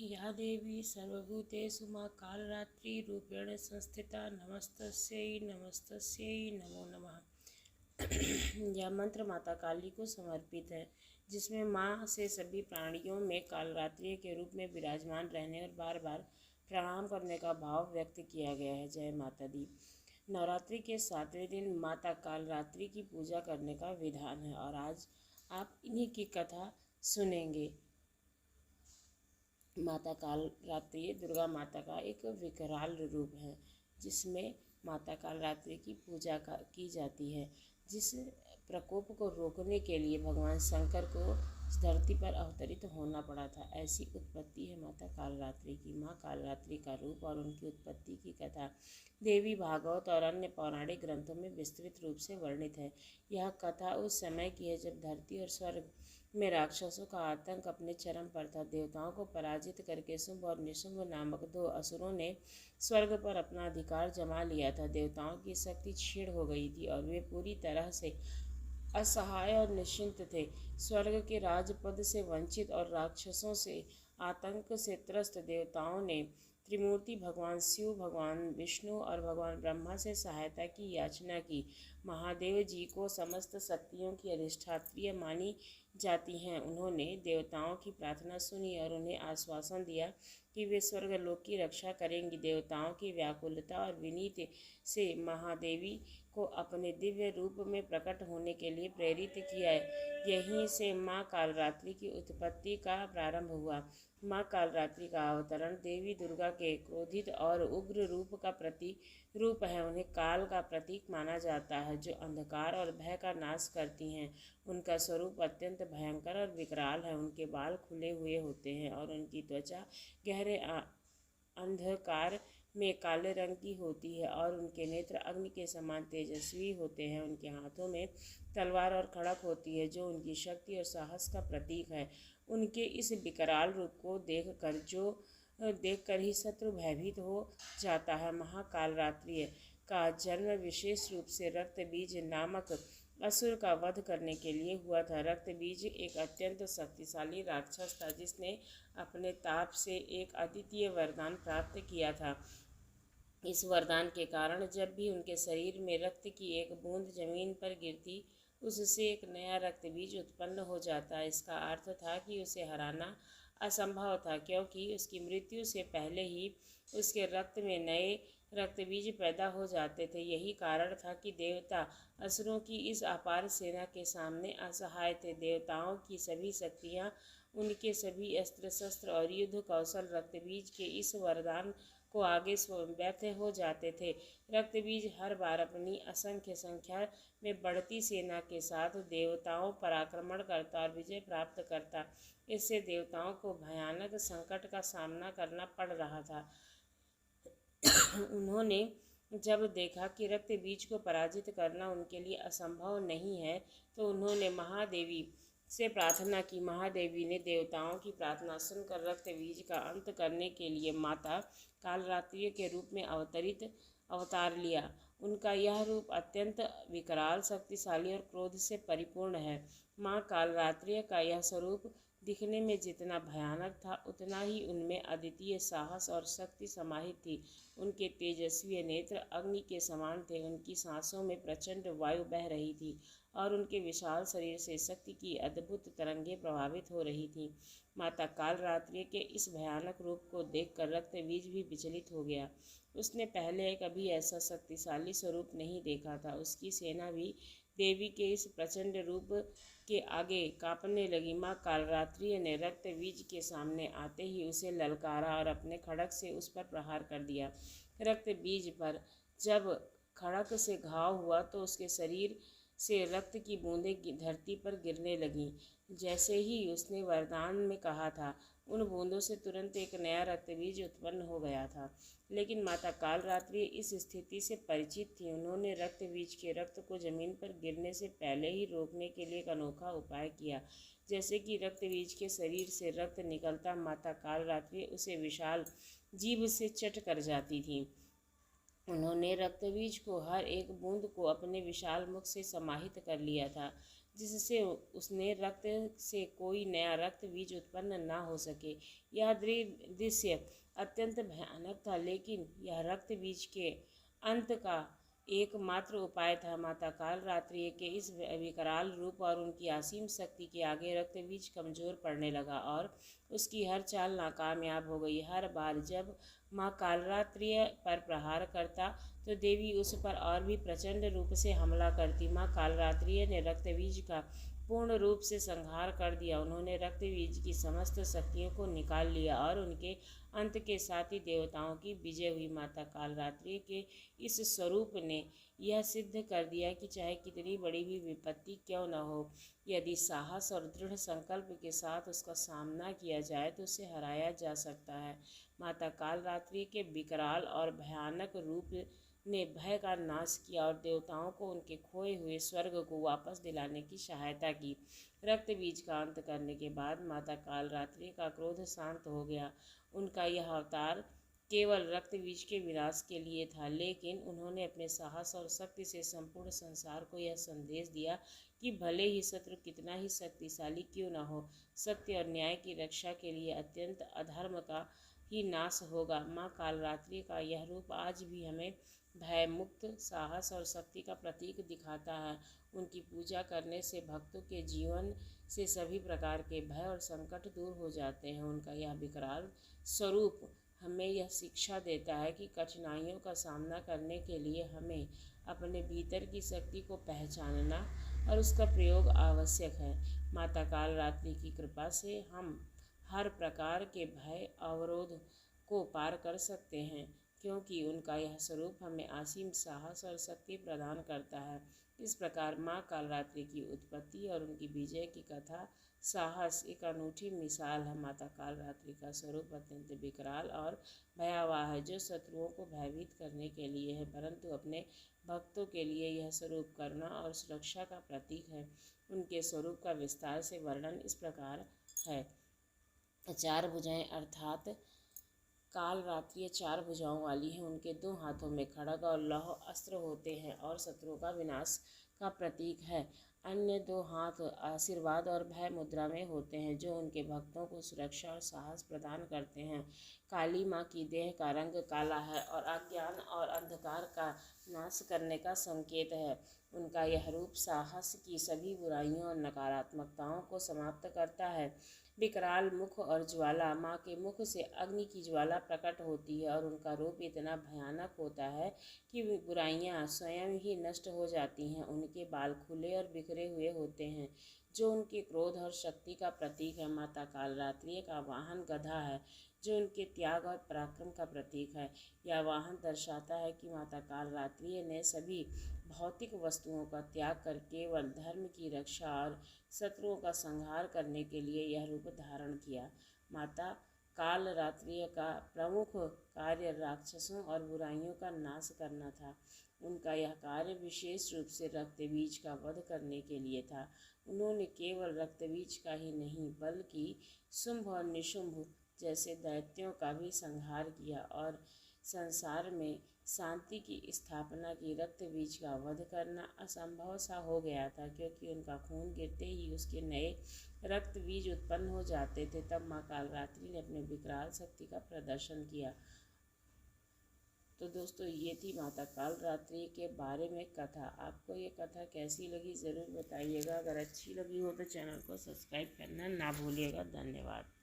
या देवी सर्वभूतेषु मां कालरात्रिरूपेण संस्थिता नमस्तस्यै नमस्तस्यै नमो नमः। यह मंत्र माता काली को समर्पित है, जिसमें माँ से सभी प्राणियों में कालरात्रि के रूप में विराजमान रहने और बार बार प्रणाम करने का भाव व्यक्त किया गया है। जय माता दी। नवरात्रि के 7वें दिन माता कालरात्रि की पूजा करने का विधान है और आज आप इन्हीं की कथा सुनेंगे। माता कालरात्रि दुर्गा माता का एक विकराल रूप है, जिसमें माता कालरात्रि की पूजा की जाती है। जिस प्रकोप को रोकने के लिए भगवान शंकर को इस धरती पर अवतरित होना पड़ा था, ऐसी उत्पत्ति है माता कालरात्रि की। माँ कालरात्रि का रूप और उनकी उत्पत्ति की कथा देवी भागवत और अन्य पौराणिक ग्रंथों में विस्तृत रूप से वर्णित है। यह कथा उस समय की है जब धरती और स्वर्ग में राक्षसों का आतंक अपने चरम पर था। देवताओं को पराजित करके शुंभ और निशुंभ नामक 2 असुरों ने स्वर्ग पर अपना अधिकार जमा लिया था। देवताओं की शक्ति क्षीण हो गई थी और वे पूरी तरह से असहाय और निश्चिंत थे। स्वर्ग के राजपद से वंचित और राक्षसों से आतंक से त्रस्त देवताओं ने त्रिमूर्ति भगवान शिव, भगवान विष्णु और भगवान ब्रह्मा से सहायता की याचना की। महादेव जी को समस्त शक्तियों की अधिष्ठात्री मानी जाती हैं। उन्होंने देवताओं की प्रार्थना सुनी और उन्हें आश्वासन दिया कि वे स्वर्गलोक की रक्षा करेंगी। देवताओं की व्याकुलता और विनीत से महादेवी को अपने दिव्य रूप में प्रकट होने के लिए प्रेरित किया। यहीं से माँ कालरात्रि की उत्पत्ति का प्रारंभ हुआ। माँ कालरात्रि का अवतरण देवी दुर्गा के क्रोधित और उग्र रूप का रूप है। उन्हें काल का प्रतीक माना जाता है, जो अंधकार और भय का नाश करती हैं। उनका स्वरूप अत्यंत भयंकर और विकराल है। उनके बाल खुले हुए होते हैं और उनकी त्वचा गहरे अंधकार में काले रंग की होती है और उनके नेत्र अग्नि के समान तेजस्वी होते हैं। उनके हाथों में तलवार और खड़क होती है, जो उनकी शक्ति और साहस का प्रतीक है। उनके इस विकराल रूप को देखकर ही शत्रु भयभीत हो जाता है। महाकालरात्रि का जन्म विशेष रूप से रक्त बीज नामक असुर का वध करने के लिए हुआ था। रक्त बीज एक अत्यंत शक्तिशाली राक्षस था, जिसने अपने ताप से एक अद्वितीय वरदान प्राप्त किया था। इस वरदान के कारण जब भी उनके शरीर में रक्त की एक बूंद जमीन पर गिरती, उससे एक नया रक्त बीज उत्पन्न हो जाता। इसका अर्थ था कि उसे हराना असंभव था, क्योंकि उसकी मृत्यु से पहले ही उसके रक्त में नए रक्त बीज पैदा हो जाते थे। यही कारण था कि देवता असुरों की इस अपार सेना के सामने असहाय थे। देवताओं की सभी शक्तियाँ, उनके सभी अस्त्र शस्त्र और युद्ध कौशल रक्त बीज के इस वरदान को आगे व्यर्थ हो जाते थे। रक्त बीज हर बार अपनी असंख्य संख्या में बढ़ती सेना के साथ देवताओं पर आक्रमण करता और विजय प्राप्त करता। इससे देवताओं को भयानक संकट का सामना करना पड़ रहा था। उन्होंने जब देखा कि रक्त बीज को पराजित करना उनके लिए असंभव नहीं है, तो उन्होंने महादेवी से प्रार्थना की। महादेवी ने देवताओं की प्रार्थना सुनकर रक्त बीज का अंत करने के लिए माता कालरात्रि के रूप में अवतार लिया। उनका यह रूप अत्यंत विकराल, शक्तिशाली और क्रोध से परिपूर्ण है। माँ कालरात्रि का यह स्वरूप दिखने में जितना भयानक था, उतना ही उनमें अद्वितीय साहस और शक्ति समाहित थी। उनके तेजस्वी नेत्र अग्नि के समान थे। उनकी सांसों में प्रचंड वायु बह रही थी और उनके विशाल शरीर से शक्ति की अद्भुत तरंगें प्रभावित हो रही थीं। माता कालरात्रि के इस भयानक रूप को देखकर रक्त बीज भी विचलित हो गया। उसने पहले कभी ऐसा शक्तिशाली स्वरूप नहीं देखा था। उसकी सेना भी देवी के इस प्रचंड रूप के आगे कांपने लगी। माँ कालरात्रि ने रक्त बीज के सामने आते ही उसे ललकारा और अपने खड़क से उस पर प्रहार कर दिया। रक्त बीज पर जब खड़क से घाव हुआ तो उसके शरीर से रक्त की बूंदें धरती पर गिरने लगीं। जैसे ही उसने वरदान में कहा था, उन बूंदों से तुरंत एक नया रक्त बीज उत्पन्न हो गया था। लेकिन माता कालरात्रि इस स्थिति से परिचित थी। उन्होंने रक्त बीज के रक्त को जमीन पर गिरने से पहले ही रोकने के लिए एक अनोखा उपाय किया। जैसे कि रक्त बीज के शरीर से रक्त निकलता, माता कालरात्रि उसे विशाल जीभ से चट कर जाती थी। उन्होंने रक्तबीज को हर एक बूंद को अपने विशाल मुख से समाहित कर लिया था। जिससे उसने रक्त से कोई नया रक्त बीज उत्पन्न ना हो सके। यह दृश्य अत्यंत भयानक था, लेकिन यह रक्त बीज के अंत का एकमात्र उपाय था। माता कालरात्रि के इस विकराल रूप और उनकी असीम शक्ति के आगे रक्त बीज कमजोर पड़ने लगा और उसकी हर चाल नाकामयाब हो गई। हर बार जब माँ कालरात्रि पर प्रहार करता तो देवी उस पर और भी प्रचंड रूप से हमला करती। माँ कालरात्रि ने रक्त बीज का पूर्ण रूप से संहार कर दिया। उन्होंने रक्त बीज की समस्त शक्तियों को निकाल लिया और उनके अंत के साथ ही देवताओं की विजय हुई। माता कालरात्रि के इस स्वरूप ने यह सिद्ध कर दिया कि चाहे कितनी बड़ी भी विपत्ति क्यों न हो, यदि साहस और दृढ़ संकल्प के साथ उसका सामना किया जाए तो उसे हराया जा सकता है। माता कालरात्रि के विकराल और भयानक रूप ने भय का नाश किया और देवताओं को उनके खोए हुए स्वर्ग को वापस दिलाने की सहायता की। रक्त बीज का अंत करने के बाद माता कालरात्रि का क्रोध शांत हो गया। उनका यह अवतार केवल रक्त बीज के विनाश के लिए था, लेकिन उन्होंने अपने साहस और शक्ति से संपूर्ण संसार को यह संदेश दिया कि भले ही शत्रु कितना ही शक्तिशाली क्यों न हो, सत्य और न्याय की रक्षा के लिए अत्यंत अधर्म का ही नाश होगा। माँ कालरात्रि का यह रूप आज भी हमें भय मुक्त साहस और शक्ति का प्रतीक दिखाता है। उनकी पूजा करने से भक्तों के जीवन से सभी प्रकार के भय और संकट दूर हो जाते हैं। उनका यह विकराल स्वरूप हमें यह शिक्षा देता है कि कठिनाइयों का सामना करने के लिए हमें अपने भीतर की शक्ति को पहचानना और उसका प्रयोग आवश्यक है। माता कालरात्रि की कृपा से हम हर प्रकार के भय अवरोध को पार कर सकते हैं, क्योंकि उनका यह स्वरूप हमें असीम साहस और शक्ति प्रदान करता है। इस प्रकार माँ कालरात्रि की उत्पत्ति और उनकी विजय की कथा साहस एक अनूठी मिसाल है। माता कालरात्रि का स्वरूप अत्यंत विकराल और भयावह है, जो शत्रुओं को भयभीत करने के लिए है, परंतु अपने भक्तों के लिए यह स्वरूप करुणा और सुरक्षा का प्रतीक है। उनके स्वरूप का विस्तार से वर्णन इस प्रकार है। चार भुजाएं अर्थात कालरात्रि चार भुजाओं वाली है। उनके दो हाथों में खड्ग और लौह अस्त्र होते हैं और शत्रुओं का विनाश का प्रतीक है। अन्य दो हाथ आशीर्वाद और भय मुद्रा में होते हैं, जो उनके भक्तों को सुरक्षा और साहस प्रदान करते हैं। काली माँ की देह का रंग काला है और अज्ञान और अंधकार का नाश करने का संकेत है। उनका यह रूप साहस की सभी बुराइयों और नकारात्मकताओं को समाप्त करता है। विकराल मुख और ज्वाला, माँ के मुख से अग्नि की ज्वाला प्रकट होती है और उनका रूप इतना भयानक होता है कि बुराइयाँ स्वयं ही नष्ट हो जाती हैं। उनके बाल खुले और बिखरे हुए होते हैं, जो उनके क्रोध और शक्ति का प्रतीक है। माता कालरात्रि का वाहन गधा है, जो उनके त्याग और पराक्रम का प्रतीक है। यह वाहन दर्शाता है कि माता कालरात्रि ने सभी भौतिक वस्तुओं का त्याग कर केवल धर्म की रक्षा और शत्रुओं का संहार करने के लिए यह रूप धारण किया। माता कालरात्रि का प्रमुख कार्य राक्षसों और बुराइयों का नाश करना था। उनका यह कार्य विशेष रूप से रक्त बीज का वध करने के लिए था। उन्होंने केवल रक्त बीज का ही नहीं, बल्कि शुंभ और निशुंभ जैसे दैत्यों का भी संहार किया और संसार में शांति की स्थापना की। रक्त बीज का वध करना असंभव सा हो गया था, क्योंकि उनका खून गिरते ही उसके नए रक्त बीज उत्पन्न हो जाते थे। तब माँ कालरात्रि ने अपने विकराल शक्ति का प्रदर्शन किया। तो दोस्तों, ये थी माता कालरात्रि के बारे में कथा। आपको ये कथा कैसी लगी ज़रूर बताइएगा। अगर अच्छी लगी हो तो चैनल को सब्सक्राइब करना ना भूलिएगा। धन्यवाद।